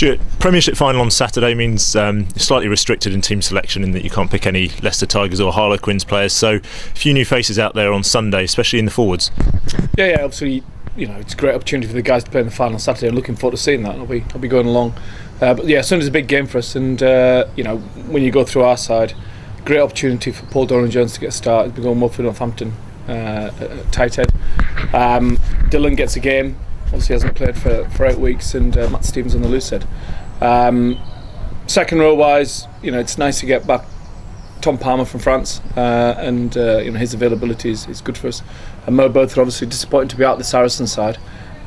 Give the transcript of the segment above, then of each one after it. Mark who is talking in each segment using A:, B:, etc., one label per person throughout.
A: Stuart, Premiership final on Saturday means you're slightly restricted in team selection in that you can't pick any Leicester Tigers or Harlequins players, so a few new faces out there on Sunday, especially in the forwards.
B: Yeah, obviously, it's a great opportunity for the guys to play in the final on Saturday. I'm looking forward to seeing that. I'll be going along. But yeah, Sunday's a big game for us, and when you go through our side, great opportunity for Paul Doran-Jones to get started. We're going Watford Northampton tight head. Dylan gets a game. Obviously hasn't played for 8 weeks, and Matt Stevens on the loose head. Second row wise, it's nice to get back Tom Palmer from France, and his availability is good for us. And Mo both are obviously disappointing to be out the Saracen side,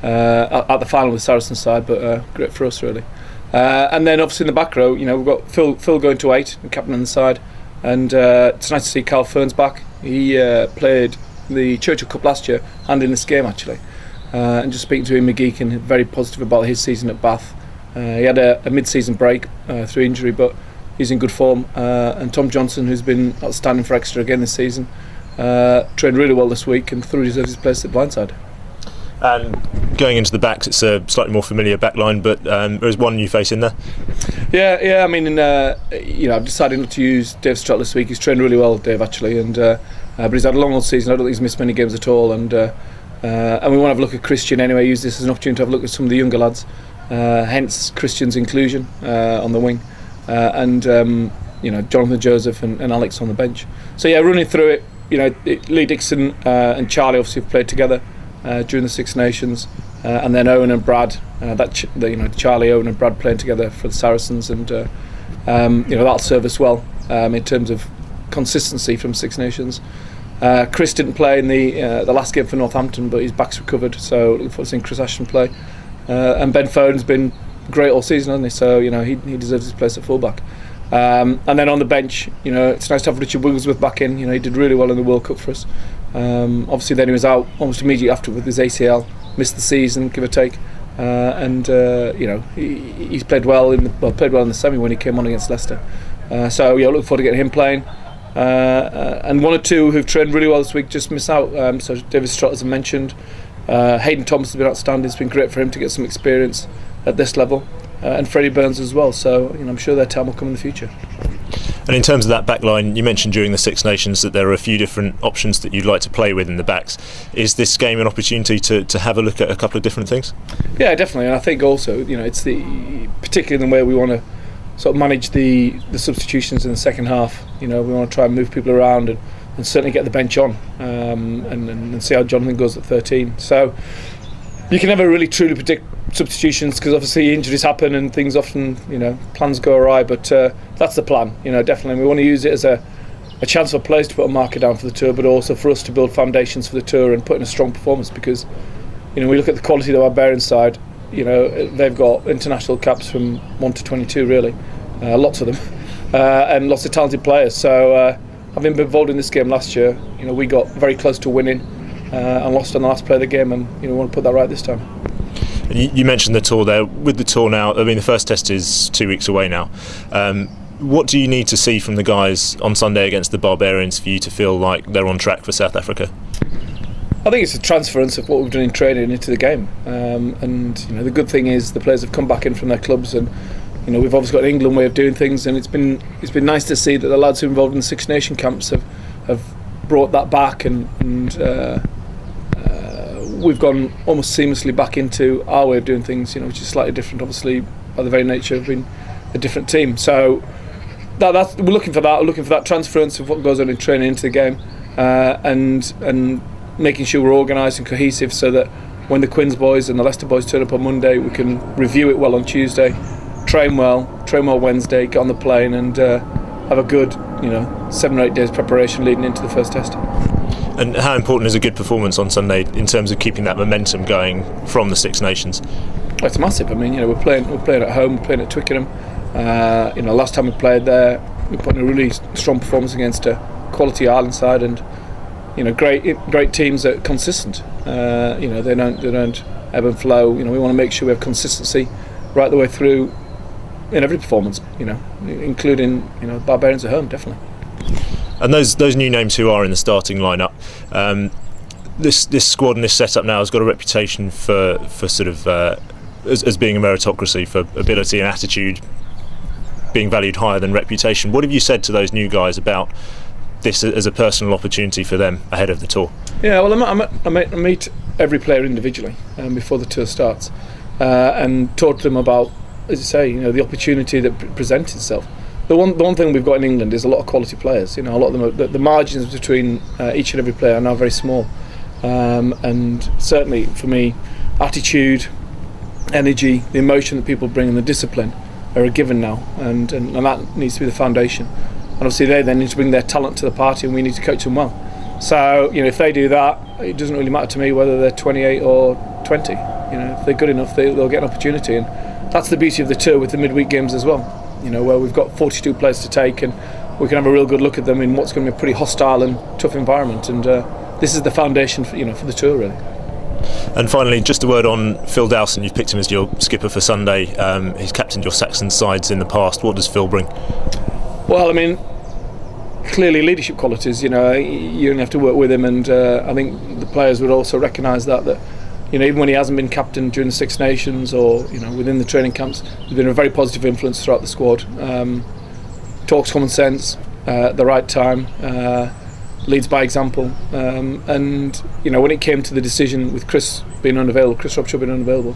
B: at the final with Saracen side, but great for us really. And then obviously in the back row, we've got Phil going to 8 and captain on the side, and it's nice to see Carl Fearns back. He played the Churchill Cup last year and in this game actually. And just speaking to him, McGeechan, very positive about his season at Bath. He had a mid-season break through injury, but he's in good form. And Tom Johnson, who's been outstanding for Exeter again this season, trained really well this week and thoroughly deserves his place at blindside.
A: And going into the backs, it's a slightly more familiar back line, but there's one new face in there.
B: Yeah. I mean, I've decided not to use Dave Strott this week. He's trained really well, Dave, actually, and but he's had a long old season. I don't think he's missed many games at all, and we want to have a look at Christian anyway. Use this as an opportunity to have a look at some of the younger lads. Hence Christian's inclusion on the wing, and Jonathan Joseph and Alex on the bench. So yeah, running through it, Lee Dixon and Charlie obviously have played together during the Six Nations, and then Owen and Brad. Charlie, Owen and Brad playing together for the Saracens, and that'll serve us well in terms of consistency from Six Nations. Chris didn't play in the last game for Northampton, but his back's recovered, so looking forward to seeing Chris Ashton play. And Ben Foden's been great all season, hasn't he? So he deserves his place at fullback. And then on the bench, it's nice to have Richard Wigglesworth back in. He did really well in the World Cup for us. Obviously, then he was out almost immediately after with his ACL, missed the season, give or take. He's played well in the semi when he came on against Leicester. So yeah, I look forward to getting him playing. And one or two who've trained really well this week just miss out. So David Strott, as I mentioned, Hayden Thomas has been outstanding. It's been great for him to get some experience at this level, and Freddie Burns as well. So I'm sure their time will come in the future.
A: And in terms of that back line, you mentioned during the Six Nations that there are a few different options that you'd like to play with in the backs. Is this game an opportunity to have a look at a couple of different things? Yeah,
B: definitely. And I think also, it's particularly in the way we want to sort of manage the substitutions in the second half. We want to try and move people around and certainly get the bench on, and see how Jonathan goes at 13. So you can never really truly predict substitutions because obviously injuries happen and things often, plans go awry, but that's the plan. Definitely we want to use it as a chance for players to put a marker down for the tour, but also for us to build foundations for the tour and put in a strong performance, because we look at the quality of the Barbarian side. They've got international caps from 1 to 22 really, lots of them, and lots of talented players. So having been involved in this game last year, we got very close to winning and lost on the last play of the game, and we want to put that right this time.
A: You mentioned the tour there. With the tour now, the first test is 2 weeks away now. What do you need to see from the guys on Sunday against the Barbarians for you to feel like they're on track for South Africa?
B: I think it's a transference of what we've done in training into the game, and the good thing is the players have come back in from their clubs, and we've obviously got an England way of doing things, and it's been nice to see that the lads who are involved in the Six Nation camps have brought that back, and we've gone almost seamlessly back into our way of doing things, which is slightly different, obviously, by the very nature of being a different team. So that's we're looking for that transference of what goes on in training into the game, and making sure we're organised and cohesive, so that when the Quins boys and the Leicester boys turn up on Monday, we can review it well on Tuesday, train well Wednesday, get on the plane, and have a good 7 or 8 days preparation leading into the first test.
A: And how important is a good performance on Sunday in terms of keeping that momentum going from the Six Nations?
B: Well, it's massive. I mean, we're playing at home, we're playing at Twickenham. Last time we played there, we put in a really strong performance against a quality Ireland side, and great teams that are consistent. They don't ebb and flow. We want to make sure we have consistency right the way through in every performance. Including Barbarians at home, definitely.
A: And those new names who are in the starting lineup, this squad and this setup now has got a reputation for sort of as being a meritocracy for ability and attitude being valued higher than reputation. What have you said to those new guys about this as a personal opportunity for them ahead of the tour?
B: Yeah, well, I meet every player individually before the tour starts, and talk to them about, as you say, the opportunity that presents itself. The one thing we've got in England is a lot of quality players. A lot of them, the margins between each and every player are now very small, and certainly for me, attitude, energy, the emotion that people bring, and the discipline are a given now, and that needs to be the foundation. And obviously they then need to bring their talent to the party, and we need to coach them well. So if they do that, it doesn't really matter to me whether they're 28 or 20. If they're good enough, they'll get an opportunity, and that's the beauty of the tour with the midweek games as well. Where we've got 42 players to take, and we can have a real good look at them in what's going to be a pretty hostile and tough environment. And this is the foundation for the tour, really.
A: And finally, just a word on Phil Dowson. You've picked him as your skipper for Sunday. He's captained your Saxon sides in the past. What does Phil bring?
B: Well, clearly leadership qualities. You only have to work with him, and I think the players would also recognise that even when he hasn't been captain during the Six Nations or within the training camps, he's been a very positive influence throughout the squad. Talks common sense at the right time, leads by example, and when it came to the decision with Chris Robshaw being unavailable,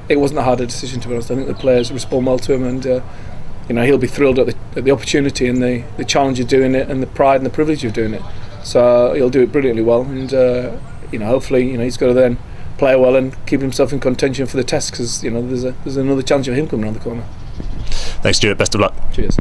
B: it wasn't a harder decision, to be honest. I think the players respond well to him, and he'll be thrilled at the opportunity and the challenge of doing it, and the pride and the privilege of doing it. So he'll do it brilliantly well, and hopefully he's got to then play well and keep himself in contention for the test, because there's another challenge of him coming around the corner.
A: Thanks, Stuart. Best of luck.
B: Cheers.